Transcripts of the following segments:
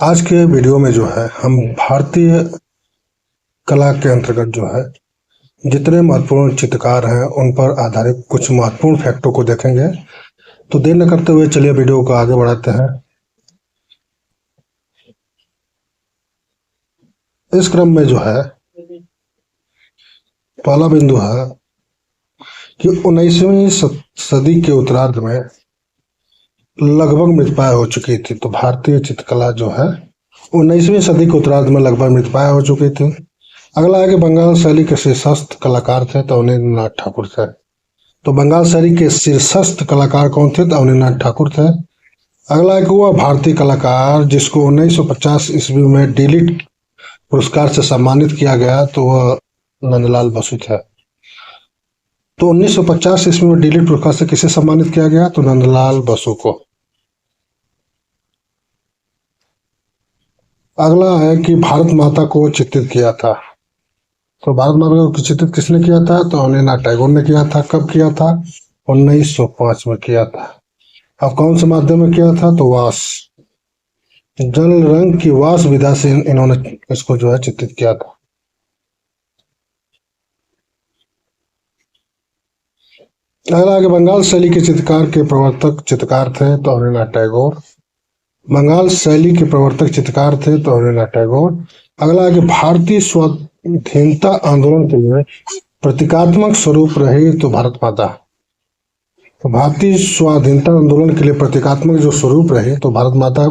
आज के वीडियो में जो है हम भारतीय कला के अंतर्गत जो है जितने महत्वपूर्ण चित्रकार हैं उन पर आधारित कुछ महत्वपूर्ण फैक्टों को देखेंगे। तो देर न करते हुए चलिए वीडियो को आगे बढ़ाते हैं। इस क्रम में जो है पहला बिंदु है कि 19वीं सदी के उत्तरार्ध में लगभग मृतप्राय हो चुकी थी। तो भारतीय चित्रकला जो है 19वीं सदी के उत्तरार्ध में लगभग मृतप्राय हो चुकी थी। अगला है कि बंगाल शैली के शीर्षस्थ कलाकार थे तो अवनींद्रनाथ ठाकुर थे। तो बंगाल शैली के शीर्षस्थ कलाकार कौन थे? तो अवनींद्रनाथ ठाकुर थे। अगला है कि वह भारतीय कलाकार जिसको 1950 ईस्वी में डिलिट पुरस्कार से सम्मानित किया गया तो वह नंदलाल बसु थे। तो 1950 ईस्वी में डिलिट पुरस्कार से किसे सम्मानित किया गया? तो नंदलाल बसु को। अगला है कि भारत माता को चित्रित किया था। तो भारत माता को चित्रित किसने किया था? तो अवनींद्रनाथ टैगोर ने किया था। कब किया था? 1905 में किया था। अब कौन से माध्यम में किया था? तो वास जल रंग की वास विधा से इन्होंने इसको जो है चित्रित किया था। अगला आगे बंगाल शैली के चित्रकार के प्रवर्तक चित्रकार थे तो अवनींद्रनाथ टैगोर। बंगाल शैली के प्रवर्तक चित्रकार थे तो अवनींद्रनाथ टैगोर। अगला आगे भारतीय स्वाधीनता आंदोलन के लिए प्रतीकात्मक स्वरूप रहे तो भारत माता। तो भारतीय स्वाधीनता आंदोलन के लिए प्रतीकात्मक जो स्वरूप रहे तो भारत माता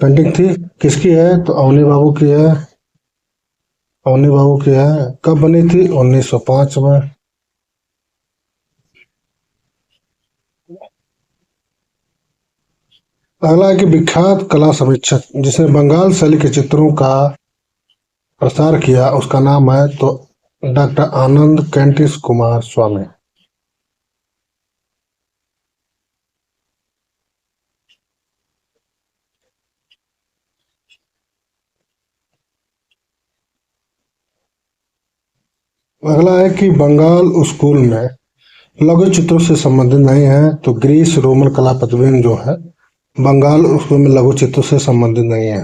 पेंटिंग थी। किसकी है? तो अवनी बाबू की है। अवनी बाबू की है। कब बनी थी? 1905 में। अगला है कि विख्यात कला समीक्षक जिसने बंगाल शैली के चित्रों का प्रसार किया उसका नाम है तो डॉक्टर आनंद कैंटिस कुमार स्वामी। अगला है कि बंगाल स्कूल में लघु चित्रों से संबंधित नहीं है तो ग्रीस रोमन कला प्रतिबिंब जो है बंगाल स्कूल में लघु चित्रों से संबंधित नहीं है।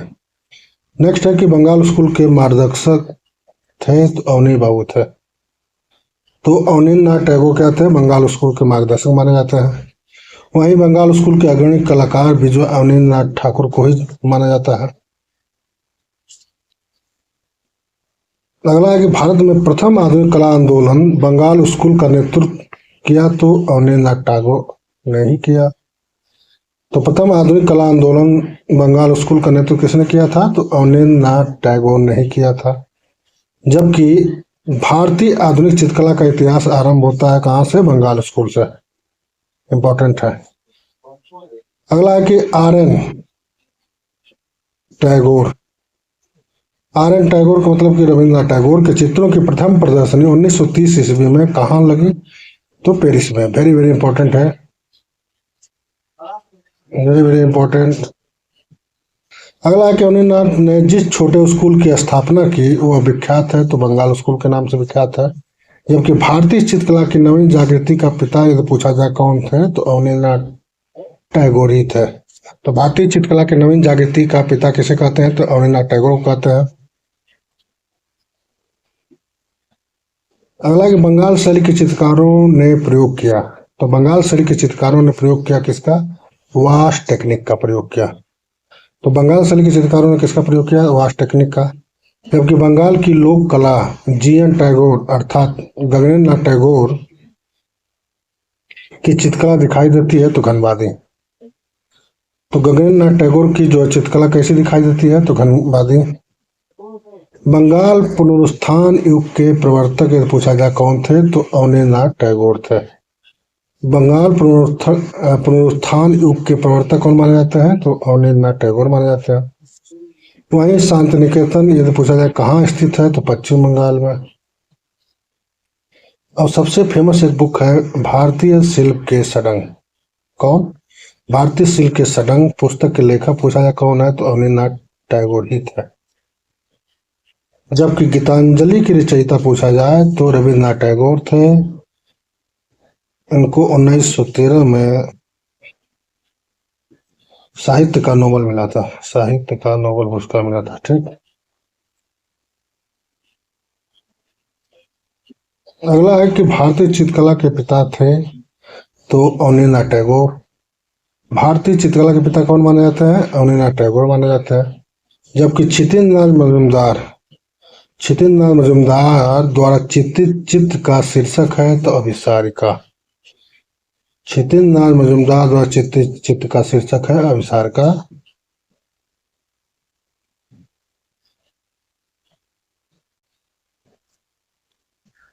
नेक्स्ट है कि बंगाल स्कूल के मार्गदर्शक थे तो अवनी बाबू थे। तो अवनींद्रनाथ टैगोर क्या थे? बंगाल स्कूल के मार्गदर्शक माने जाते हैं। वहीं बंगाल स्कूल के अग्रणी कलाकार भी जो अवनींद्रनाथ ठाकुर को ही माना जाता है। अगला है कि भारत में प्रथम आधुनिक कला आंदोलन बंगाल स्कूल का नेतृत्व किया तो अवनींद्रनाथ टैगोर ने ही किया। तो प्रथम आधुनिक कला आंदोलन बंगाल स्कूल का नेतृत्व किसने किया था? तो अवनींद्रनाथ टैगोर ने ही किया था। जबकि भारतीय आधुनिक चित्रकला का इतिहास आरंभ होता है कहाँ से? बंगाल स्कूल से। इंपॉर्टेंट है। अगला है कि टैगोर आर एन टैगोर का मतलब कि रविंद्रनाथ टैगोर के चित्रों की प्रथम प्रदर्शनी 1930 ईस्वी में कहाँ लगी? तो पेरिस में। वेरी वेरी इंपॉर्टेंट है। Very very important. अगला है कि अवनींद्रनाथ ने जिस छोटे स्कूल की स्थापना की वह विख्यात है तो बंगाल स्कूल के नाम से विख्यात है। जबकि भारतीय चित्रकला की नवीन जागृति का पिता यदि पूछा जाए कौन थे तो अवनींद्रनाथ टैगोर ही थे। तो भारतीय चित्रकला की नवीन जागृति का पिता किसे कहते हैं? तो अवनींद्रनाथ टैगोर को कहते हैं। अगला कि बंगाल शैली के चित्रकारों ने प्रयोग किया। तो बंगाल शैली के चित्रकारों ने प्रयोग किया किसका? वाश टेक्निक का प्रयोग किया। तो बंगाल शैली के चित्रकारों ने किसका प्रयोग किया? वाश टेक्निक का। जबकि बंगाल की लोक कला जीएन टैगोर अर्थात गगनेंद्रनाथ टैगोर की चित्रकला दिखाई देती है तो घनवादी। तो गगनेंद्रनाथ टैगोर की जो चित्रकला कैसी दिखाई देती है? तो घनवादी। बंगाल पुनरुत्थान युग के प्रवर्तक यदि पूछा जाए कौन थे तो अवनींद्रनाथ टैगोर थे। बंगाल पुनरुत्थान युग के प्रवर्तक कौन माने जाते हैं? तो अवनींद्रनाथ टैगोर माने जाते हैं। वहीं शांति निकेतन यदि पूछा जाए कहाँ स्थित है तो पश्चिम बंगाल में। और सबसे फेमस एक बुक है भारतीय शिल्प के सडंग। कौन? भारतीय शिल्प के सडंग पुस्तक के लेखक पूछा जाए कौन है तो अवनींद्रनाथ टैगोर ही थे। जबकि गीतांजलि की रचयिता पूछा जाए तो रविंद्रनाथ टैगोर थे। इनको 1913 में साहित्य का नोबेल मिला था, साहित्य का नोबेल पुरस्कार मिला था। ठीक। अगला है कि भारतीय चित्रकला के पिता थे तो अवनींद्रनाथ टैगोर। भारतीय चित्रकला के पिता कौन माने जाते हैं? अवनींद्रनाथ टैगोर माने जाते हैं। जबकि क्षितिज नाथ मजूमदार द्वारा चित्रित चित्र का शीर्षक है तो अभिसारिका। क्षितिज नाथ मजूमदार द्वारा चित्रित चित्र का शीर्षक है अभिसारिका।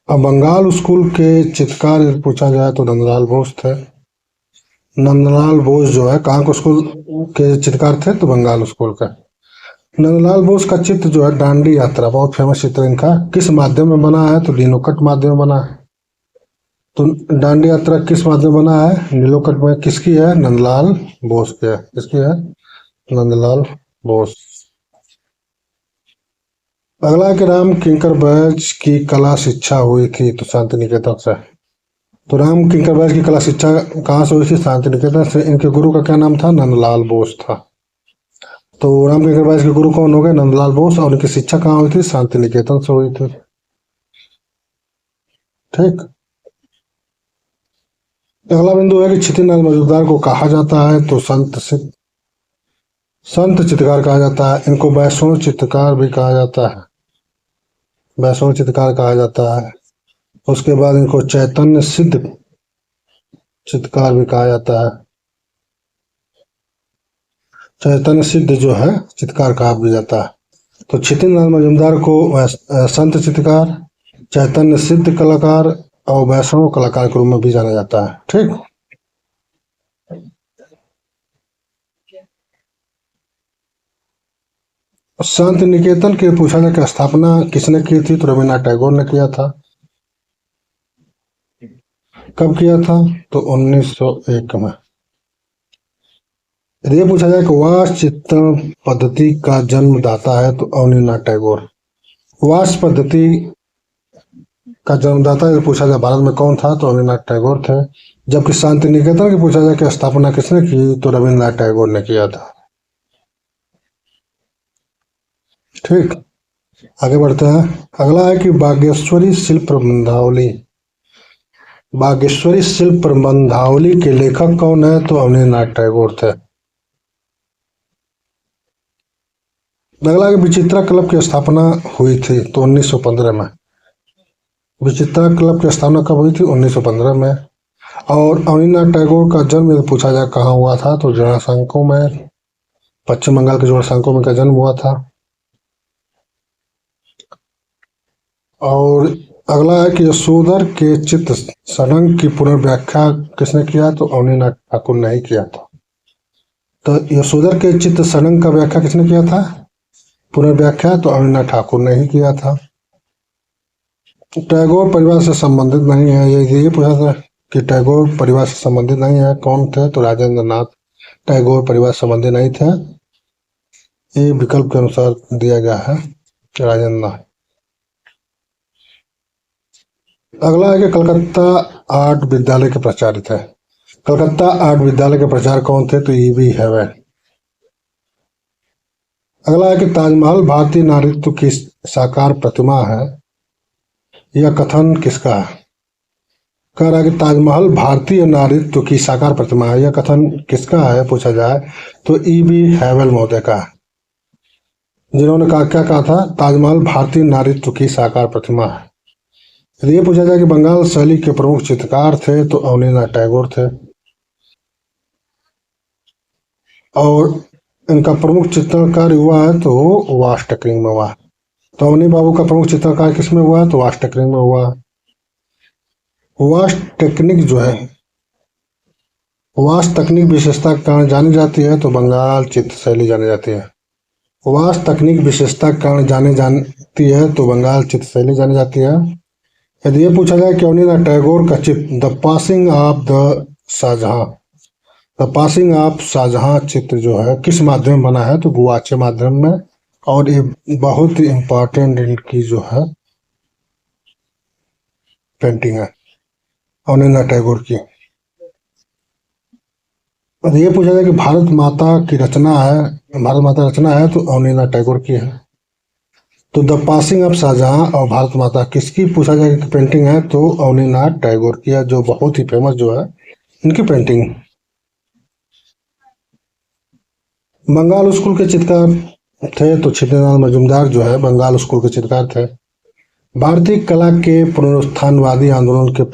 अब बंगाल स्कूल के चित्रकार यदि पूछा जाए तो नंदलाल बोस थे। नंदलाल बोस जो है कहाँ के स्कूल के चित्रकार थे? तो बंगाल स्कूल का। नंदलाल बोस का चित्र जो है दांडी यात्रा, बहुत फेमस चित्र इनका, किस माध्यम में बना है? तो लिनोकट माध्यम में बना है। तो दांडी यात्रा किस माध्यम में बना है? नीलोकट में। किसकी है? नंदलाल बोस की है। किसकी है? नंदलाल बोस। अगला है कि राम किंकर बैज की कला शिक्षा हुई थी तो शांति निकेतन से। तो राम किंकर बैज की कला शिक्षा कहाँ से हुई थी? शांति निकेतन से। इनके गुरु का क्या नाम था? नंदलाल बोस था। तो राम किंकर बैज के गुरु कौन हो गए? नंदलाल बोस। और उनकी शिक्षा कहाँ हुई थी? शांति निकेतन से हुई थी। ठीक। अगला बिंदु है कि क्षितिनाथ मजूमदार को कहा जाता है तो संत चित्रकार कहा जाता है। इनको वैष्णव चित्रकार भी कहा जाता है, वैष्णव चित्रकार कहा जाता है। उसके बाद इनको चैतन्य सिद्ध चित्रकार भी कहा जाता है। चैतन्य सिद्ध जो है चित्रकार कहा भी जाता है। तो क्षितिनाथ मजूमदार को संत चित्रकार, चैतन्य सिद्ध कलाकार और वैष्णव कलाकार के रूप में भी जाना जाता है। ठीक। शांति निकेतन की पूछा जाए कि स्थापना किसने की थी? तो रविन्द्रनाथ टैगोर ने किया था। कब किया था? तो 1901 में। यदि ये पूछा जाए कि वास्तु चित्रण पद्धति का जन्मदाता है तो अवनींद्रनाथ टैगोर। वास्तु पद्धति का जन्मदाता यदि पूछा जाए भारत में कौन था? तो अवनींद्रनाथ टैगोर थे। जबकि शांति निकेतन की पूछा जाए कि स्थापना किसने की? तो रविन्द्रनाथ टैगोर ने किया था। ठीक। आगे बढ़ते हैं। अगला है कि बागेश्वरी शिल्प प्रबंधावली। बागेश्वरी शिल्प प्रबंधावली के लेखक कौन है? तो अवनींद्रनाथ टैगोर थे। अगला है कि विचित्रा क्लब की स्थापना हुई थी तो 1915 में। विचित्रा क्लब की स्थापना कब हुई थी? 1915 में। और अवनींद्रनाथ टैगोर का जन्म यदि पूछा जाए कहाँ हुआ था? तो जोड़ासांको में, पश्चिम बंगाल के जोड़ासांको में का जन्म हुआ था। और अगला है कि यशोधर के चित्र सड़ंग की पुनर्व्याख्या किसने किया? तो अवनींद्रनाथ ठाकुर ने ही किया था। तो यशोधर के चित्र सड़ंग का व्याख्या किसने किया था? पुनर्व्याख्या तो अवनींद्रनाथ ठाकुर ने ही किया था। टैगोर परिवार से संबंधित नहीं है, ये पूछा था कि टैगोर परिवार से संबंधित नहीं है, कौन थे? तो राजेंद्र नाथ टैगोर परिवार से संबंधित नहीं थे। ये विकल्प के अनुसार दिया गया है राजेंद्र नाथ। अगला है कि कलकत्ता आर्ट विद्यालय के प्रचारित है। कलकत्ता आर्ट विद्यालय के प्रचारक कौन थे? तो ईवी हैवल। अगला है कि ताजमहल भारतीय नारीत्व की साकार प्रतिमा है, यह कथन किसका है? कह रहा है कि ताजमहल भारतीय नारीत्व की साकार प्रतिमा है, यह कथन किसका है पूछा जाए तो ईवी हैवल महोदय का है। जिन्होंने कहा, क्या कहा था? ताजमहल भारतीय नारीत्व की साकार प्रतिमा है। यदि ये पूछा जाए कि बंगाल शैली के प्रमुख चित्रकार थे तो अवनींद्रनाथ टैगोर थे। और इनका प्रमुख चित्रकार हुआ है तो वाश टेकरिंग में हुआ है। तो अवनी बाबू का प्रमुख चित्रकार किसमें हुआ है? तो वाश टेकरिंग में हुआ है। वाश टेक्निक जो है, वाश तकनीक विशेषता के कारण जानी जाती है तो बंगाल चित्र शैली जानी जाती है। वाश तकनीक विशेषता के कारण जाने जाती है तो बंगाल चित्र शैली जानी जाती है। यदि ये पूछा जाए कि अवनींद्रनाथ टैगोर का चित्र the passing of the Shahjahan, the passing of Shahjahan चित्र जो है किस माध्यम में बना है? तो गुआचे माध्यम में। और ये बहुत ही इम्पोर्टेंट इनकी जो है पेंटिंग है अवनींद्रनाथ टैगोर की। और ये पूछा जाए कि भारत माता की रचना है, भारत माता रचना है तो अवनींद्रनाथ टैगोर की है। तो द पासिंग ऑफ शाहजहां और भारत माता किसकी पूछा जाए कि पेंटिंग है, तो अवनींद्रनाथ टैगोर की है, जो बहुत ही फेमस जो है इनकी पेंटिंग। बंगाल स्कूल के चित्रकार थे तो छिन्नलाल मजूमदार जो है बंगाल स्कूल के चित्रकार थे। भारतीय कला के पुनरुत्थानवादी आंदोलन के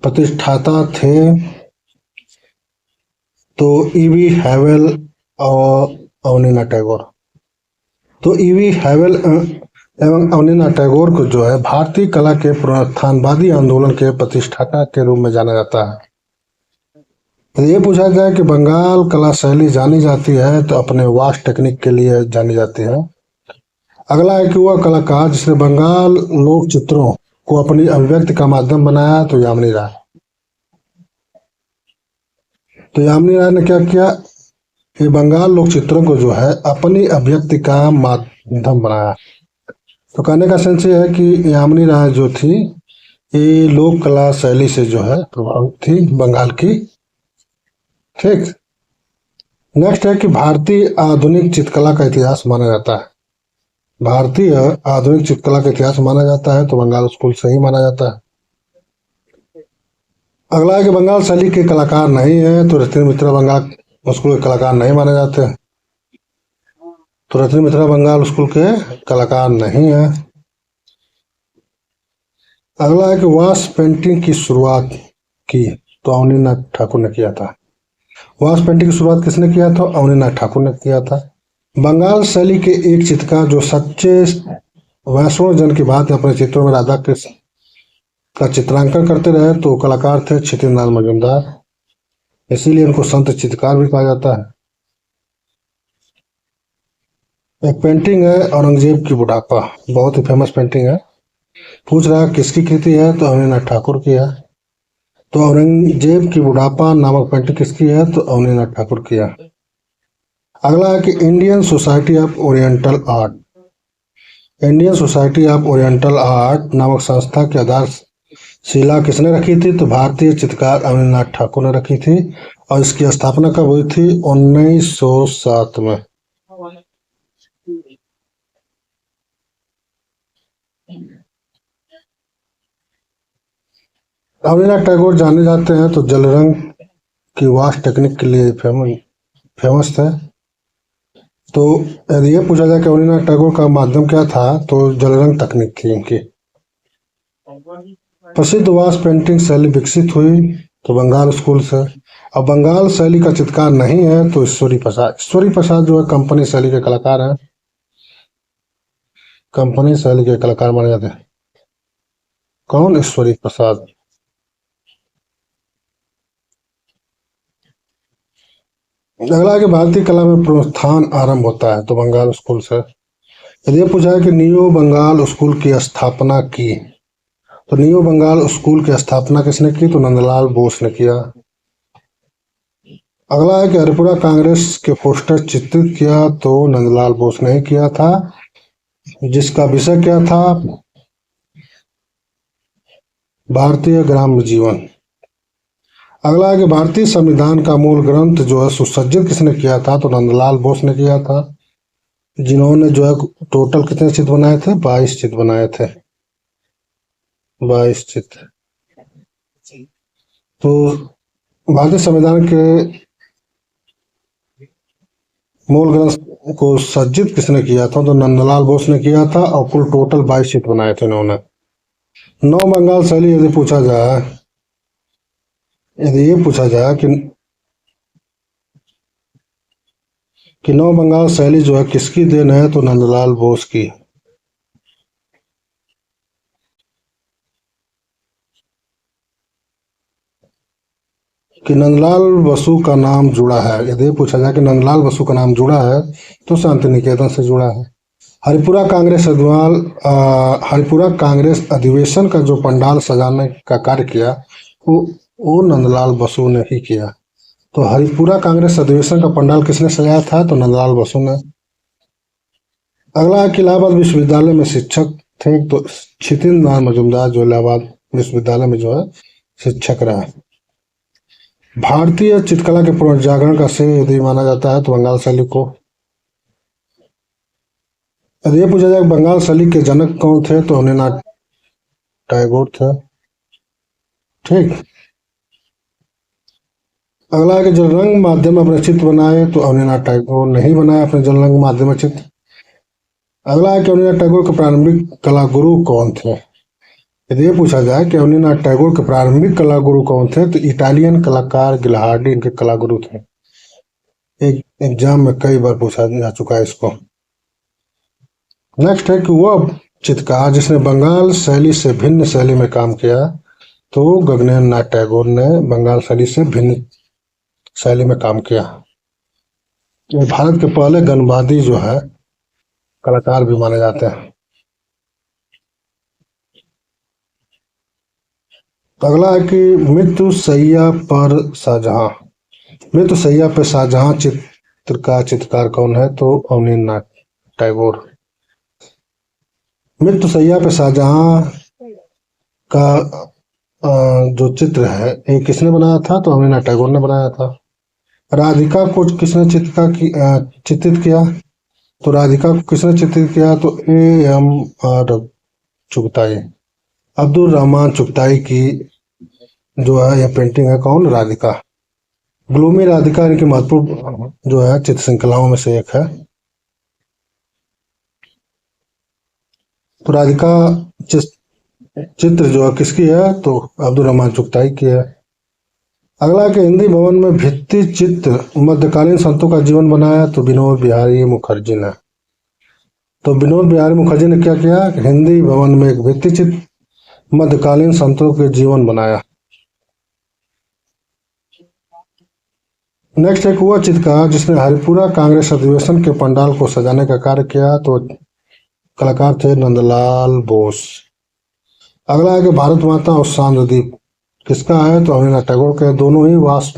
प्रतिष्ठाता थे तो ईवी हैवेल और अवनींद्रनाथ टैगोर। तो ईवी हैवेल एवं अवनींद्रनाथ टैगोर को जो है भारतीय कला के पुनरुत्थानवादी आंदोलन के प्रतिष्ठाता के रूप में जाना जाता है। तो ये पूछा जाए कि बंगाल कला शैली जानी जाती है तो अपने वास्ट टेक्निक के लिए जानी जाती है। अगला है कि वह कलाकार जिसने बंगाल लोक चित्रों को अपनी अभिव्यक्ति का माध्यम बनाया, तो यामिनी राय। तो यामिनी राय ने क्या किया, ये बंगाल लोक चित्रों को जो है अपनी अभिव्यक्ति का माध्यम बनाया। तो कहने का सेंस ये है कि यामिनी राय जो थी ये लोक कला शैली से जो है प्रभावित थी बंगाल की। ठीक। नेक्स्ट है कि भारतीय आधुनिक चित्रकला का इतिहास माना जाता है। भारतीय आधुनिक चित्रकला का इतिहास माना जाता है तो बंगाल स्कूल से ही माना जाता है। अगला है कि बंगाल शैली के कलाकार नहीं है तो रत्न मित्रा बंगाल स्कूल के कलाकार नहीं माने जाते। तो रत्न मित्रा बंगाल स्कूल के कलाकार नहीं है। अगला है कि वास पेंटिंग की शुरुआत की तो अवनींद्रनाथ ठाकुर ने किया था। वास पेंटिंग की शुरुआत किसने किया था, अवनींद्रनाथ ठाकुर ने किया था। बंगाल शैली के एक चित्रकार जो सच्चे वैष्णव जन की बात अपने चित्रों में राधा कृष्ण का चित्रांकन करते रहे तो कलाकार थे छितिनलाल मजूमदार, इसीलिए उनको संत चित्रकार भी कहा जाता है। एक पेंटिंग है औरंगजेब की बुढ़ापा, बहुत ही फेमस पेंटिंग है। पूछ रहा है किसकी कृति है, तो अवनींद्रनाथ ठाकुर की है। तो औरंगजेब की बुढ़ापा नामक पेंटिंग किसकी है, तो अवनींद्रनाथ ठाकुर की है। अगला है कि Indian society of oriental art, Indian society of oriental art नामक संस्था की आधारशिला किसने रखी थी, तो भारतीय चित्रकार अवनींद्रनाथ ठाकुर ने रखी थी। और इसकी स्थापना कब हुई थी, 1907 में। अवनींद्रनाथ टैगोर जाने जाते हैं तो जल रंग की वाश टेक्निक के लिए फेमस थे। तो यदि ये पूछा जाए कि अवनींद्रनाथ टैगोर का माध्यम क्या था, तो जल रंग तकनीक थी इनकी। प्रसिद्ध वाश पेंटिंग शैली विकसित हुई तो बंगाल स्कूल से। अब बंगाल शैली का चित्रकार नहीं है तो ईश्वरी प्रसाद, ईश्वरी प्रसाद जो है कंपनी शैली के कलाकार हैं, कंपनी शैली के कलाकार माने जाते हैं। कौन, ईश्वरी प्रसाद। अगला कि भारतीय कला में प्रोत्थान आरंभ होता है तो बंगाल स्कूल से। यदि ये पूछा है कि नियो बंगाल स्कूल की स्थापना की, तो नियो बंगाल स्कूल की स्थापना किसने की, तो नंदलाल बोस ने किया। अगला है कि हरिपुरा कांग्रेस के पोस्टर चित्रित किया तो नंदलाल बोस ने ही किया था, जिसका विषय क्या था, भारतीय ग्राम्य जीवन। अगला है कि भारतीय संविधान का मूल ग्रंथ जो है सुसज्जित किसने किया था, तो नंदलाल बोस ने किया था, जिन्होंने जो है टोटल कितने चित्र बनाए थे, 22 चित्र बनाए थे, 22 चित्र। तो भारतीय संविधान के मूल ग्रंथ को सज्जित किसने किया था, तो नंदलाल बोस ने किया था और कुल टोटल 22 चित्र बनाए थे इन्होंने। नव बंगाल शैली यदि पूछा जाए, यदि ये पूछा जाए कि नव बंगाल शैली जो है किसकी देन है, तो नंदलाल बोस की। कि नंदलाल बसु का नाम जुड़ा है, यदि पूछा जाए कि नंदलाल बसु का नाम जुड़ा है तो शांति निकेतन से जुड़ा है। हरिपुरा कांग्रेस अधिवेशन का जो पंडाल सजाने का कार्य किया वो नंदलाल बसु ने ही किया। तो हरिपुरा कांग्रेस अधिवेशन का पंडाल किसने सजाया था, तो नंदलाल बसु ने। अगला है कि इलाहाबाद विश्वविद्यालय में शिक्षक थे तो छितिन लाल मजूमदार जो इलाहाबाद विश्वविद्यालय में जो है शिक्षक रहा। भारतीय चित्रकला के पुनर्जागरण का श्रेय यदि माना जाता है तो बंगाल शैली को। यदि ये पूछा जाए बंगाल शैली के जनक कौन थे तो अवनीनाथ टैगोर थे। ठीक। अगला है कि जलरंग माध्यम अपने चित्र बनाए तो अवनीनाथ टैगोर नहीं बनाया अपने जलरंग माध्यम में चित्र। अगला है कि अवनीनाथ टैगोर के प्रारंभिक कला गुरु कौन थे। यदि ये पूछा जाए कि अवनीनाथ टैगोर के प्रारंभिक कला गुरु कौन थे तो इटालियन कलाकार गिलहार्डी इनके कला गुरु थे। एक एग्जाम में कई बार पूछा जा चुका है इसको। नेक्स्ट है कि वह चित्रकार जिसने बंगाल शैली से भिन्न शैली में काम किया तो गगनेन्द्र नाथ टैगोर ने बंगाल शैली से भिन्न शैली में काम किया। ये भारत के पहले गणवादी जो है कलाकार भी माने जाते हैं। अगला है कि मृत्यु सैया पर शाहजहां। मृत्यु सैया पर शाहजहां चित्र का चित्रकार कौन है तो अवनीन्द्र नाथ टैगोर। मृत्यु सैया पे शाहजहां का जो चित्र है ये किसने बनाया था तो अवनीन्द्र नाथ टैगोर ने बनाया था। राधिका को किसने चित्रित किया तो राधिका को किसने चित्रित किया तो A.M.R. चुगताई। अब्दुल रहमान चुगताई की जो है यह पेंटिंग है कौन राधिका। ग्लूमी राधिका इनकी महत्वपूर्ण जो है चित्र श्रृंखलाओं में से एक है। तो राधिका चित्र जो है किसकी है तो अब्दुल रहमान चुगताई की है। अगला के हिंदी भवन में भित्ति चित्र मध्यकालीन संतों का जीवन बनाया तो विनोद बिहारी मुखर्जी ने। तो विनोद बिहारी मुखर्जी ने क्या किया हिंदी भवन में एक भित्ति चित्र मध्यकालीन संतों के जीवन बनाया। नेक्स्ट एक हुआ चित्रकार जिसने हरिपुरा कांग्रेस अधिवेशन के पंडाल को सजाने का कार्य किया तो कलाकार थे नंदलाल बोस। अगला है कि भारत माता और चांद्रदीप किसका है तो अवनीन्द्र टैगोर के। दोनों ही वास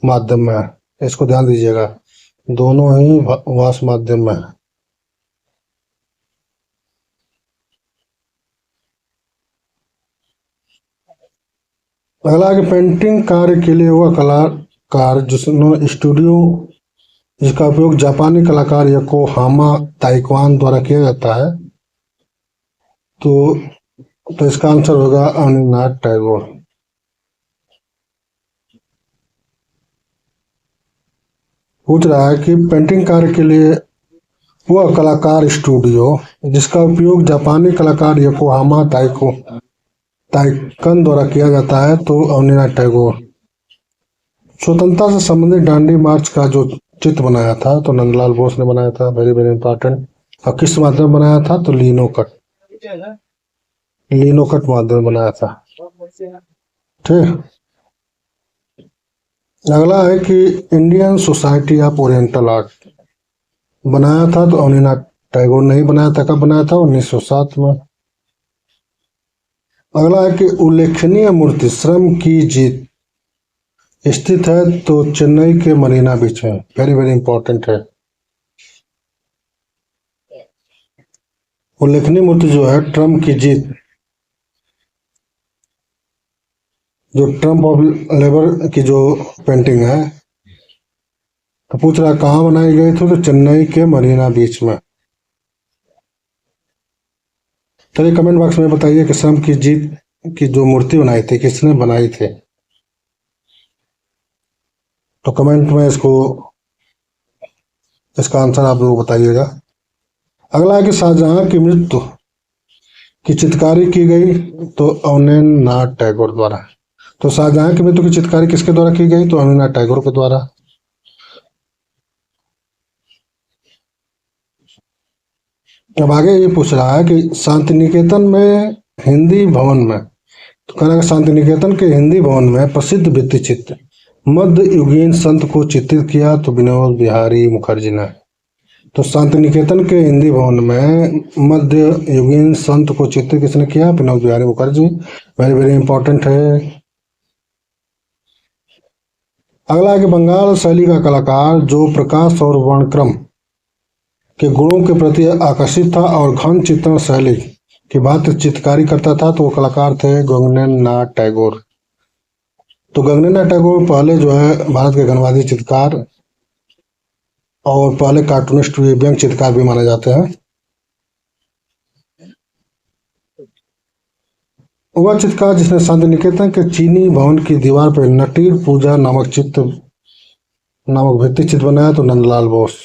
माध्यम में है, इसको ध्यान दीजिएगा, दोनों ही वास माध्यम में है। अगला है कि पेंटिंग कार्य के लिए वह कलाकार जिसने स्टूडियो जिसका उपयोग जापानी कलाकार योकोहामा ताइक्वान द्वारा किया जाता है तो इसका आंसर होगा अवनीन्द्र नाथ टैगोर। पूछ रहा है कि पेंटिंग कार्य के लिए वह कलाकार स्टूडियो जिसका उपयोग जापानी कलाकार योकोहामा ताइकन द्वारा किया जाता है तो अवनीन्द्र नाथ टैगोर। स्वतंत्रता से संबंधित दांडी मार्च का जो चित्र बनाया था तो नंदलाल बोस ने बनाया था, वेरी वेरी इंपॉर्टेंट। और किस माध्यम में बनाया था तो लिनोकट माध्यम बनाया था। ठीक। अगला है कि Indian society of oriental art बनाया था तो अवनीन्द्र नाथ टैगोर ने ही बनाया था। कब बनाया था 1907 में। अगला है कि उल्लेखनीय मूर्ति श्रम की जीत स्थित है तो चेन्नई के मरीना बीच में, वेरी वेरी इंपॉर्टेंट है। उल्लेखनीय मूर्ति जो है ट्रम्प की जीत जो ट्रम्प ऑफ लेबर की जो पेंटिंग है तो पूछ रहा कहाँ बनाई गई थी तो चेन्नई के मरीना बीच में। चलिए कमेंट बॉक्स में बताइए कि श्रम की जीत की जो मूर्ति बनाई थी किसने बनाई थी तो कमेंट में इसका आंसर आप लोग बताइएगा। अगला है कि शाहजहां की मृत्यु की चित्रकारी की गई तो अवनीन्द्र नाथ टैगोर द्वारा। तो शाहजहां की मृत्यु की चित्रकारी किसके द्वारा की गई तो अवनीन्द्र नाथ टैगोर के द्वारा। अब आगे ये पूछ रहा है कि शांति निकेतन में हिंदी भवन में तो कहना शांति निकेतन के हिंदी भवन में प्रसिद्ध भित्ति चित्र मध्य युगीन संत को चित्रित किया तो विनोद बिहारी मुखर्जी ने। तो शांति निकेतन के हिंदी भवन में मध्य युगीन संत को चित्रित किसने किया Vinod Bihari Mukherjee, very very important है। अगला है कि बंगाल शैली का कलाकार जो प्रकाश और वर्णक्रम के गुणों के प्रति आकर्षित था और घन चित्रण शैली की बात चित्रकारी करता था तो वो कलाकार थे गगनेन्द्र नाथ टैगोर। तो गगनेन्द्र टैगोर पहले जो है भारत के गणवादी चित्रकार और पहले कार्टूनिस्ट भी, व्यंग चित्रकार भी माने जाते हैं। वह चित्रकार जिसने शांति निकेतन के चीनी भवन की दीवार पर नटीर पूजा नामक भित्ति चित्र बनाया, तो नंदलाल बोस।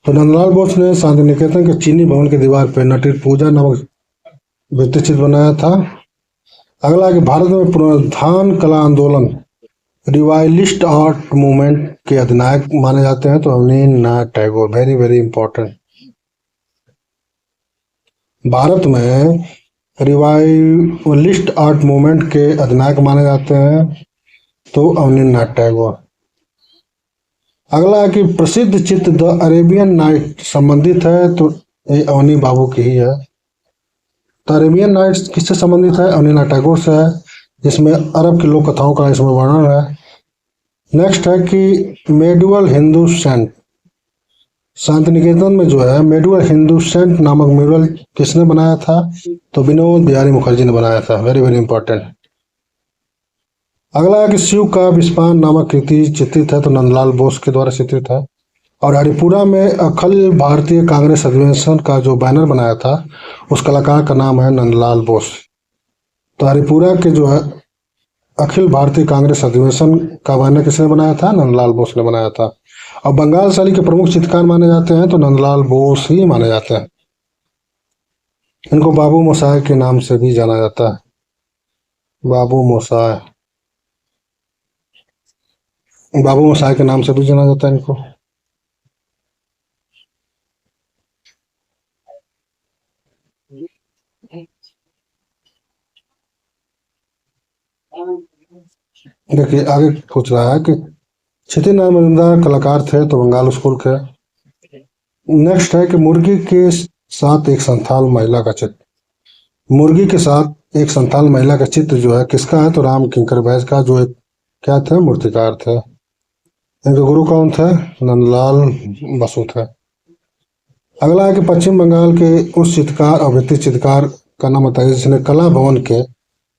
तो नंदलाल बोस ने शांति निकेतन के चीनी भवन की दीवार पर नटीर पूजा नामक भित्ति चित्र बनाया था। अगला कि भारत में पुनरुत्थान कला आंदोलन रिवाइलिस्ट आर्ट मूवमेंट के अधिनायक माने जाते हैं, तो Abanindranath Tagore. Very very important. Bharat में रिवाइवलिस्ट आर्ट मूवमेंट के अधिनायक माने जाते हैं, तो अवनींद्रनाथ टैगोर। अगला कि प्रसिद्ध चित्र द अरेबियन नाइट संबंधित है, तो ये अवनी बाबू की ही है। तो अरेबियन नाइट्स किससे संबंधित है? अवनींद्रनाथ टैगोर से है, जिसमें अरब की लोक कथाओं का इसमें वर्णन है। नेक्स्ट है कि मेडुअल हिंदू सेंट, शांति निकेतन में जो है मेडुअल हिंदू सेंट नामक म्यूरल किसने बनाया था? तो विनोद बिहारी मुखर्जी ने बनाया था। Very very important. अगला है कि शिव का विस्पान नामक कृति चित्रित है, तो नंदलाल बोस के द्वारा चित्रित है। और हरिपुरा में अखिल भारतीय कांग्रेस अधिवेशन का जो बैनर बनाया था, उस कलाकार का नाम है नंदलाल बोस। तो हरिपुरा के जो है अखिल भारतीय कांग्रेस अधिवेशन का बैनर किसने बनाया था? नंदलाल बोस ने बनाया था। और बंगाल शैली के प्रमुख चित्रकार माने जाते हैं, तो नंदलाल बोस ही माने जाते हैं। इनको बाबू मोसाय के नाम से भी जाना जाता है। बाबू मोसाय, बाबू मोसाय के नाम से भी जाना जाता है इनको। देखिए आगे पूछ रहा है कि क्षिति नारायण मजूमदार कलाकार थे, तो बंगाल स्कूल के। नेक्स्ट है कि मुर्गी के साथ एक संथाल महिला का चित्र। मुर्गी के साथ एक संथाल महिला का चित्र जो है किसका है? तो राम किंकर बैस का, जो एक क्या थे? मूर्तिकार थे। इनके गुरु कौन थे? नंदलाल बसु थे। अगला है कि पश्चिम बंगाल के उस चित्रकार और भित्ति चित्रकार का नाम बताइए जिसने कला भवन के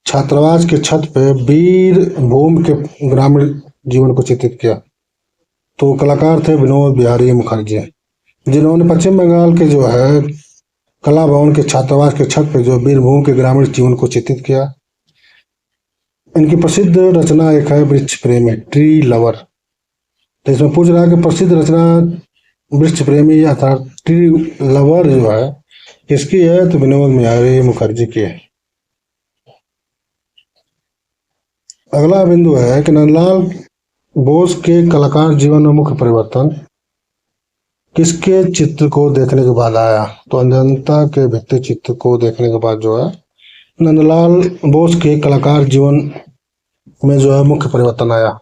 छात्रावास के छत पे वीर भूमि के ग्रामीण जीवन को चित्रित किया। तो कलाकार थे विनोद बिहारी मुखर्जी, जिन्होंने पश्चिम बंगाल के जो है कला भवन के छात्रावास के छत पे जो वीरभूमि के ग्रामीण जीवन को चित्रित किया। इनकी प्रसिद्ध रचना एक है वृक्ष प्रेमी, ट्री लवर। तो इसमें पूछ रहा है कि प्रसिद्ध रचना वृक्ष प्रेमी अर्थात ट्री लवर जो है किसकी है? तो विनोद बिहारी मुखर्जी की है। अगला बिंदु है कि नंदलाल बोस के कलाकार जीवन में मुख्य परिवर्तन किसके चित्र को देखने के बाद आया? तो अजंता के भित्ति चित्र को देखने के बाद जो है नंदलाल बोस के कलाकार जीवन में जो है मुख्य परिवर्तन आया।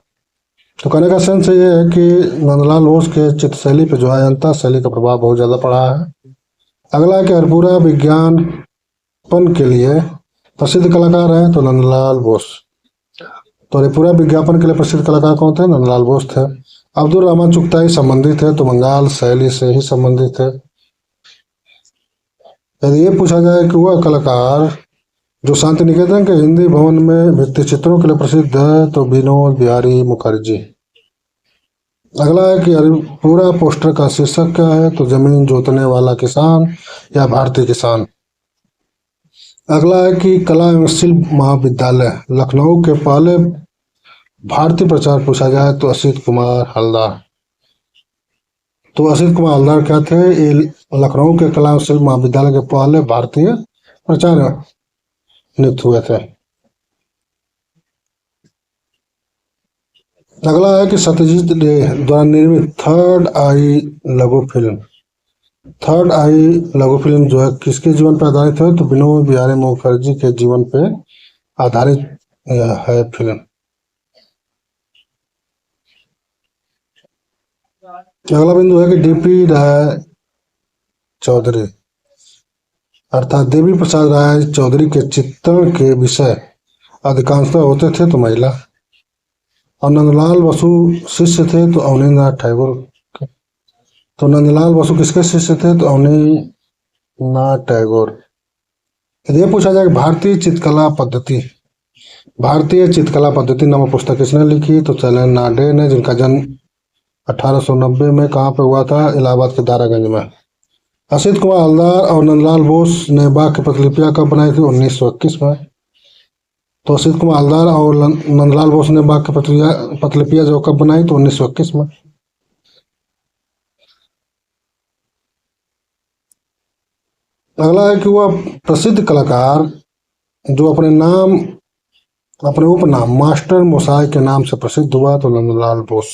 तो कहने का सेंस ये है कि नंदलाल बोस के चित्र शैली पे जो है अजंता शैली का प्रभाव बहुत ज्यादा पड़ा है। अगला कि हरपुरा विज्ञापन के लिए प्रसिद्ध कलाकार है, तो नंदलाल बोस। तो हरिपुरा विज्ञापन के लिए प्रसिद्ध कलाकार कौन थे? नंदलाल बोस थे। अब्दुल रहमान चुगताई संबंधित है, तो बंगाल शैली से ही संबंधित है। यदि ये पूछा जाए कि वह कलाकार जो शांति निकेतन के हिंदी भवन में भित्ति चित्रों के लिए प्रसिद्ध है, तो विनोद बिहारी मुखर्जी। अगला है कि हरिपुरा पोस्टर का शीर्षक क्या है? तो जमीन जोतने वाला किसान या भारतीय किसान। अगला है कि कला एवं शिल्प महाविद्यालय लखनऊ के पहले भारतीय प्रचार पूछा जाए, तो असित कुमार हलदार। तो असित कुमार हलदार क्या थे? ये लखनऊ के कला एवं शिल्प महाविद्यालय के पहले भारतीय प्राचार्य नियुक्त हुए थे। अगला है कि सत्यजीत रे द्वारा निर्मित थर्ड आई लघु फिल्म जो है किसके जीवन पर आधारित है? तो विनोद बिहारी मुखर्जी के जीवन पे आधारित है फिल्म। अगला बिंदु है कि डीपी राय चौधरी अर्थात देवी प्रसाद राय चौधरी के चित्रण के विषय अधिकांशतः होते थे, तो महिला। और नंदलाल बसु शिष्य थे, तो अवनींद्रनाथ टैगोर। तो नंदलाल बसु किसके शिष्य थे? तो अवनींद्रनाथ टैगोर। यदि पूछा जाए कि भारतीय चित्रकला पद्धति भारतीय चित्रकला पद्धति नामक पुस्तक किसने लिखी? तो चलन नाडे ने, जिनका जन्म 1890 में कहाँ पे हुआ था? इलाहाबाद के दारागंज में। असित कुमार हल्दार और नंदलाल बोस ने बाघ की प्रतिलिपियां कब बनाई थी? 1921 में। तो असित कुमार हल्दार और नंदलाल बोस ने बाघ की प्रतिलिपियां जो कब बनाई? तो 1921 में। अगला है कि वह प्रसिद्ध कलाकार जो अपने उपनाम मास्टर मोसाई के नाम से प्रसिद्ध हुआ? तो नंदलाल बोस।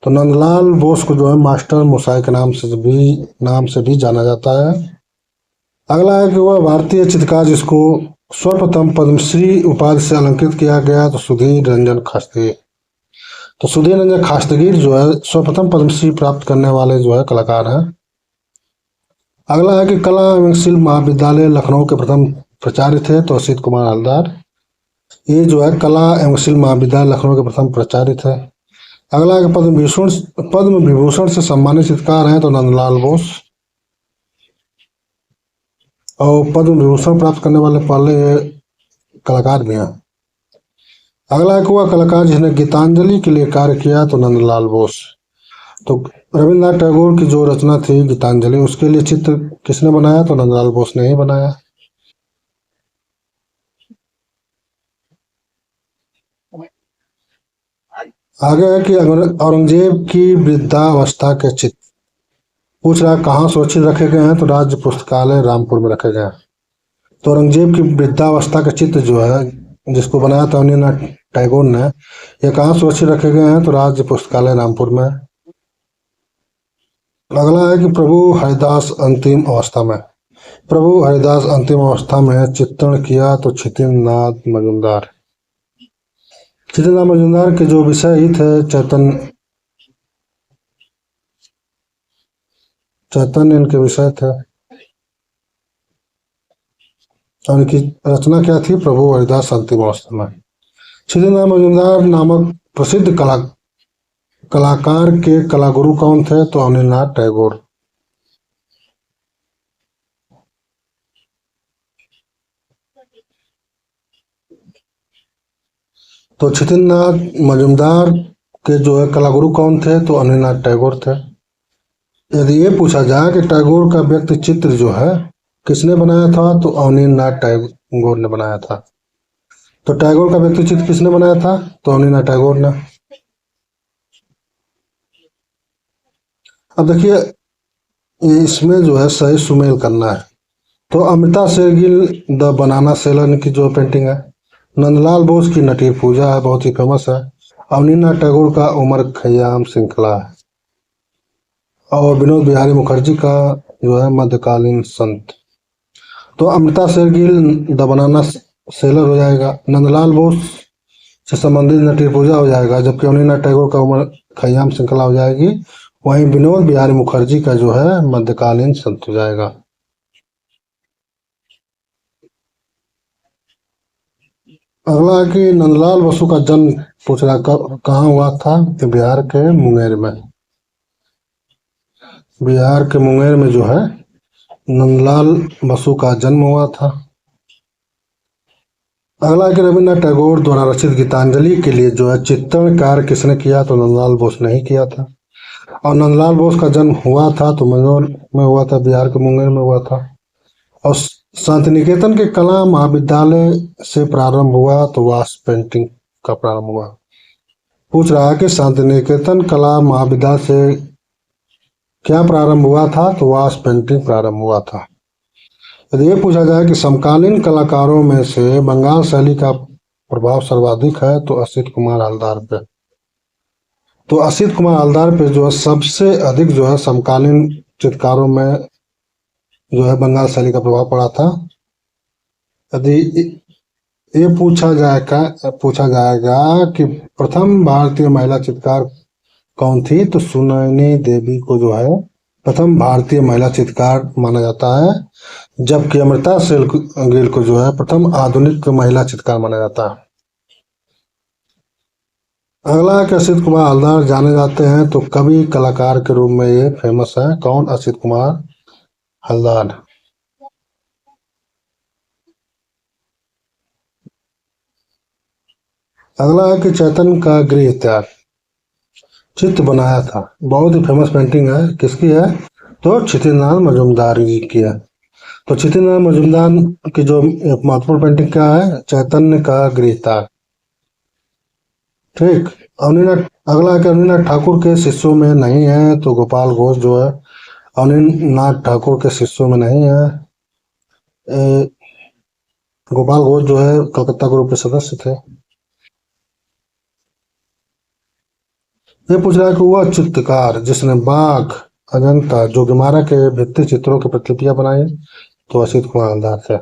तो नंदलाल बोस को जो है मास्टर मोसाई के नाम से भी जाना जाता है। अगला है कि वह भारतीय चित्रकार जिसको सर्वप्रथम पद्मश्री उपाधि से अलंकृत किया गया? तो सुधीर रंजन खास्ती। तो सुधीर रंजन खास्तीगिर जो है सर्वप्रथम पद्मश्री प्राप्त करने वाले जो है कलाकार हैं। अगला है कि कला एवं शिल्प महाविद्यालय लखनऊ के प्रथम प्राचार्य थे? तो असित कुमार हल्दार। ये जो है कला एवं शिल्प महाविद्यालय लखनऊ के प्रथम प्राचार्य थे। अगला है कि पद्म विभूषण से सम्मानित चित्रकार हैं? तो नंदलाल बोस। और पद्म विभूषण प्राप्त करने वाले पहले ये कलाकार भी हैं। अगला एक हुआ कलाकार जिसने गीतांजलि के लिए कार्य किया? तो नंदलाल बोस। तो रविन्द्रनाथ टैगोर की जो रचना थी गीतांजलि, उसके लिए चित्र किसने बनाया? तो नंदलाल बोस ने ही बनाया। आगे है कि औरंगजेब की वृद्धावस्था के चित्र पूछ रहा है कहाँ सुरक्षित रखे गए हैं? तो राज्य पुस्तकालय रामपुर में रखे गए हैं। तो औरंगजेब की वृद्धावस्था का चित्र जो है जिसको बनाया था रविन्द्रनाथ टैगोर ने, ये कहाँ सुरक्षित रखे गए हैं? तो राज्य पुस्तकालय रामपुर में। अगला है कि प्रभु हरिदास अंतिम अवस्था में चित्रण किया? तो छितिन मजूमदार के जो विषय ही थे चैतन्य इनके विषय थे। और इनकी रचना क्या थी? प्रभु हरिदास अंतिम अवस्था में। छितिन मजूमदार नामक प्रसिद्ध कलाकार के कलागुरु कौन थे? तो अवनींद्रनाथ टैगोर। तो छितिननाथ मजूमदार के जो है कलागुरु कौन थे? तो अवनींद्रनाथ टैगोर थे। यदि ये पूछा जाए कि टैगोर का व्यक्ति चित्र जो है किसने बनाया था? तो अवनींद्रनाथ टैगोर ने बनाया था। तो टैगोर का व्यक्ति चित्र किसने बनाया था? तो अवनींद्रनाथ टैगोर ने। अब देखिए, ये इसमें जो है सही सुमेल करना है। तो अमृता शेरगिल द बनाना सेलन की जो पेंटिंग है, नंदलाल बोस की नटी पूजा है, बहुत ही फेमस है। अवनींद्रनाथ टैगोर का उमर खयाम श्रृंखला है। और विनोद बिहारी मुखर्जी का जो है मध्यकालीन संत। तो Amrita Shergil the banana seller हो जाएगा, नंदलाल बोस से संबंधित नटी पूजा हो जाएगा, जबकि अवनींद्रनाथ टैगोर का उमर खयाम श्रृंखला हो जाएगी। वहीं विनोद बिहारी मुखर्जी का जो है मध्यकालीन संत हो जाएगा। अगला है कि नंदलाल बसु का जन्म पूछ रहा कहाँ हुआ था? कि बिहार के मुंगेर में। बिहार के मुंगेर में जो है नंदलाल बसु का जन्म हुआ था। अगला है कि रविन्द्रनाथ टैगोर द्वारा रचित गीतांजलि के लिए जो है चित्रण कार्य किसने किया? तो नंदलाल बोस ने ही किया था। और नंदलाल बोस का जन्म हुआ था तो मंदसौर में हुआ था, बिहार के मुंगेर में हुआ था। और शांति निकेतन के कला महाविद्यालय से प्रारंभ हुआ? तो वास पेंटिंग का प्रारंभ हुआ। पूछ रहा है कि शांति निकेतन कला महाविद्यालय से क्या प्रारंभ हुआ था? तो वास पेंटिंग प्रारंभ हुआ था। यदि ये पूछा जाए कि समकालीन कलाकारों में से बंगाल शैली का प्रभाव सर्वाधिक है? तो असित कुमार हल्दार पे। तो असित कुमार हल्दार पे जो है सबसे अधिक जो है समकालीन चित्रकारों में जो है बंगाल शैली का प्रभाव पड़ा था। यदि ये पूछा जाएगा कि प्रथम भारतीय महिला चित्रकार कौन थी? तो सुनैनी देवी को जो है प्रथम भारतीय महिला चित्रकार माना जाता है, जबकि अमृता शेरगिल को जो है प्रथम आधुनिक महिला चित्रकार माना जाता है। अगला है कि असित कुमार हल्दार जाने जाते हैं तो कवि कलाकार के रूप में ये फेमस है। कौन? असित कुमार हल्दार। अगला है कि चैतन्य का गृह त्याग चित्र बनाया था। बहुत ही फेमस पेंटिंग है, किसकी है? तो क्षितिनाथ मजूमदार जी की है। तो क्षितिनाथ मजूमदार की जो एक महत्वपूर्ण पेंटिंग क्या है? चैतन्य का गृह त्याग। ठीक। अवनीनाथ अगला है कि अवनीनाथ ठाकुर के शिष्यों में नहीं है, तो गोपाल घोष जो है अवनीनाथ ठाकुर के शिष्यों में नहीं है। ए, गोपाल घोष जो है कलकत्ता ग्रुप के सदस्य थे। ये पूछ रहा है कि वह चित्रकार जिसने बाघ, अजंता, जोगीमारा के भित्ति चित्रों की प्रतिलिपियां बनाई, तो असित कुमार हल्दार थे।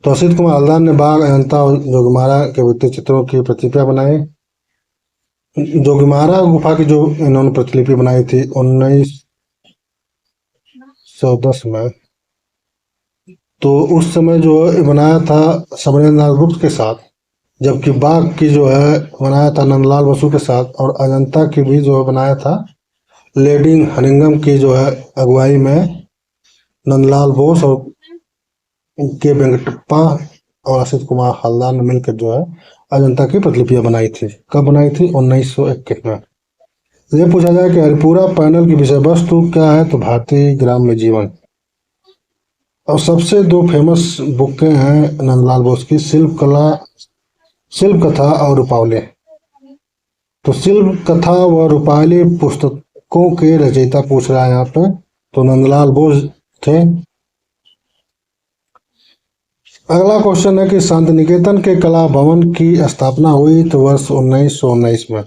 तो असित कुमार हल्दार ने बाघ, अजंता और जोगीमारा के भित्ति चित्रों की प्रतिलिपियां बनाई। जोगीमारा गुफा की जो इन्होंने प्रतिलिपि बनाई थी 1910 में, तो उस समय जो है बनाया था समरेंद्रनाथ गुप्त के साथ, जबकि बाघ की जो है बनाया था नंदलाल बसु के साथ, और अजंता की भी जो है बनाया था लेडी हरिंगम की जो है अगुवाई में नंदलाल बोस और के वेंकटप्पा और असित कुमार हल्दार ने मिलकर जो है अजंता की प्रतिलिपियां बनाई थी। कब बनाई थी? 1921 में। ये पूछा जाए कि हरिपुरा पैनल की विषय वस्तु क्या है, तो भारतीय ग्राम्य जीवन। और सबसे दो फेमस बुकें हैं नंदलाल बोस की, शिल्प कथा और रूपावली। तो शिल्प कथा व रूपावली पुस्तकों के रचयिता पूछ रहा है यहाँ पे, तो नंदलाल बोस थे। अगला क्वेश्चन है कि शांति निकेतन के कला भवन की स्थापना हुई, तो वर्ष 1919 में।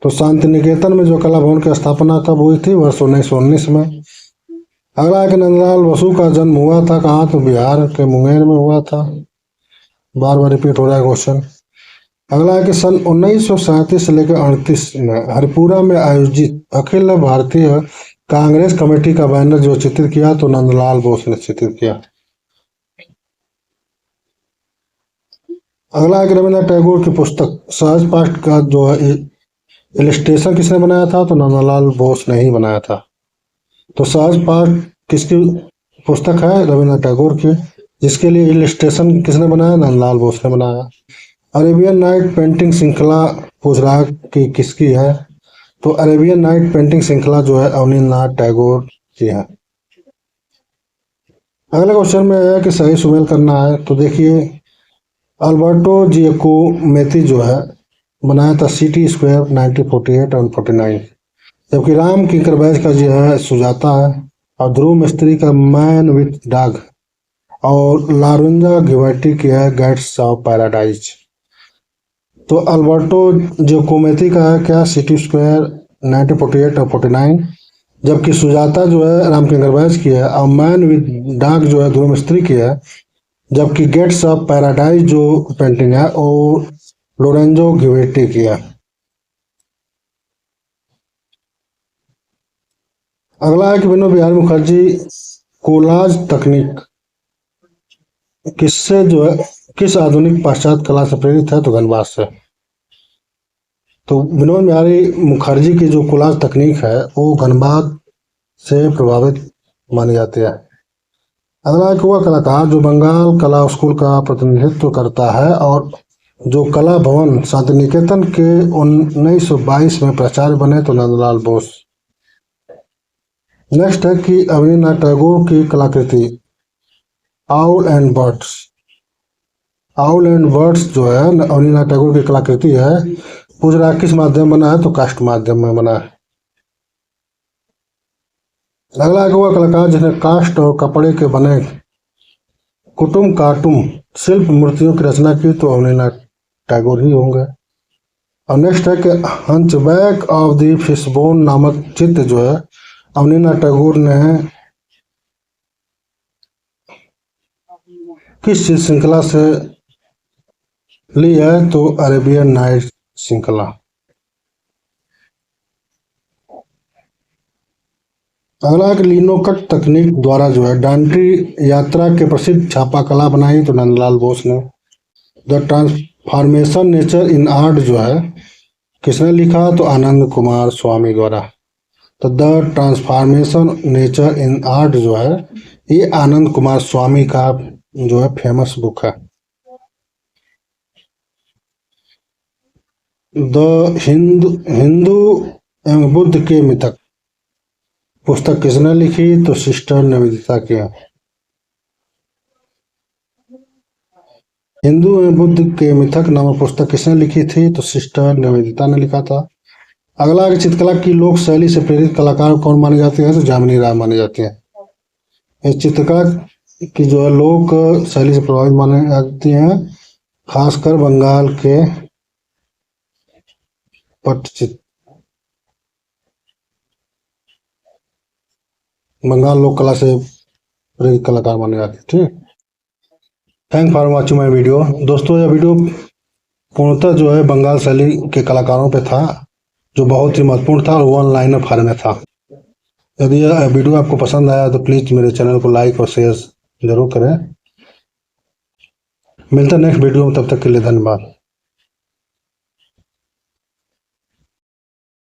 तो शांति निकेतन में जो कला भवन की स्थापना कब हुई थी? वर्ष 1919 में। अगला है कि नंदलाल बसु का जन्म हुआ था कहाँ? तो बिहार के मुंगेर में हुआ था। बार बार रिपीट हो रहा है क्वेश्चन। अगला है कि सन 1937 से लेकर 38 में हरिपुरा में आयोजित अखिल भारतीय कांग्रेस कमेटी का बैनर जो चित्रित किया, तो नंदलाल बोस ने चित्रित किया। अगला है कि रविन्द्रनाथ टैगोर की पुस्तक सहज पाठ का जो है इलिस्ट्रेशन किसने बनाया था? तो नंदलाल बोस ने ही बनाया था। तो सहज पाठ किसकी पुस्तक है? रविन्द्रनाथ टैगोर की। जिसके लिए इलिस्ट्रेशन किसने बनाया? नंदलाल बोस ने बनाया। अरेबियन नाइट पेंटिंग श्रृंखला पूछ रहा है कि किसकी है? तो अरेबियन नाइट पेंटिंग श्रृंखला जो है अवनींद्रनाथ टैगोर की है। अगले क्वेश्चन में है कि सही सुमेल करना है, तो देखिए अल्बर्टो जियोकोमेती जो है बनाया था सिटी स्क्वायर 1948 और 49, जबकि राम किंकरबैज का जो है सुजाता है, और ध्रुव मिस्त्री का मैन विथ डॉग, और लारेंजा गिवर्टी की है गेट्स ऑफ पैराडाइज। तो अल्बर्टो जियोकोमेती का है क्या? सिटी स्क्वायर 1948 और 49, जबकि सुजाता जो है राम किंकरबैज की है, और मैन विथ डॉग जो है ध्रुव मिस्त्री की है, जबकि गेट्स ऑफ पैराडाइज जो पेंटिंग है वो लोरेंजो गिवेटी की है। अगला है कि विनोद बिहारी मुखर्जी कोलाज तकनीक किससे जो है किस आधुनिक पाश्चात्य कला से प्रेरित है? तो धनबाद से। तो विनोद बिहारी मुखर्जी की जो कोलाज तकनीक है वो धनबाद से प्रभावित मानी जाती है। अगला है कि वह कलाकार जो बंगाल कला स्कूल का प्रतिनिधित्व करता है और जो कला भवन शांति निकेतन के 1922 में प्राचार्य बने, तो नंदलाल बोस। नेक्स्ट है कि अवनीनाथ टैगोर की कलाकृति owl and birds. Owl and birds जो है अवनीनाथ टैगोर की कलाकृति है। पूछ रहा है किस माध्यम बना है? तो काष्ठ माध्यम में बना है। अगला है कि वह कलाकार जिसने काष्ठ और कपड़े के बने कुटुम काटुम शिल्प मूर्तियों की रचना की, तो अवनीनाथ टैगोर ही होंगे। और नेक्स्ट है कि हंचबैक ऑफ द फिशबोन नामक चित्र जो है अवनीनाथ टैगोर ने किस श्रृंखला से ली है? तो अरेबियन नाइट श्रृंखला। अगला एक लिनोकट तकनीक द्वारा जो है डांडी यात्रा के प्रसिद्ध छापा कला बनाई, तो नंदलाल बोस ने। The transformation nature in art जो है किसने लिखा? तो आनंद कुमार स्वामी द्वारा। तो the transformation nature in art जो है ये आनंद कुमार स्वामी का जो है फेमस बुक है। द हिंदू एवं बुद्ध के मिथक पुस्तक किसने लिखी? तो सिस्टर निवेदिता की। हिंदू एवं बुद्ध के मिथक नामक पुस्तक किसने लिखी थी? तो सिस्टर निवेदिता ने लिखा था। अगला है, चित्रकला की लोक शैली से प्रेरित कलाकार कौन माने जाते हैं? तो जामिनी राय माने जाते हैं। इस चित्रकला की जो है लोक शैली से प्रभावित माने जाती हैं, खासकर बंगाल के पटचित्र, बंगाल लोक कला से प्रेरित कलाकार माने जाते हैं। ठीक, thank for watching my video. दोस्तों, यह वीडियो पूर्णतः जो है बंगाल शैली के कलाकारों पे था, जो बहुत ही महत्वपूर्ण था और वन लाइनर फॉर्म में था। यदि यह वीडियो आपको पसंद आया तो प्लीज मेरे चैनल को लाइक और शेयर जरूर करें। मिलता है नेक्स्ट वीडियो में, तब तक के लिए धन्यवाद।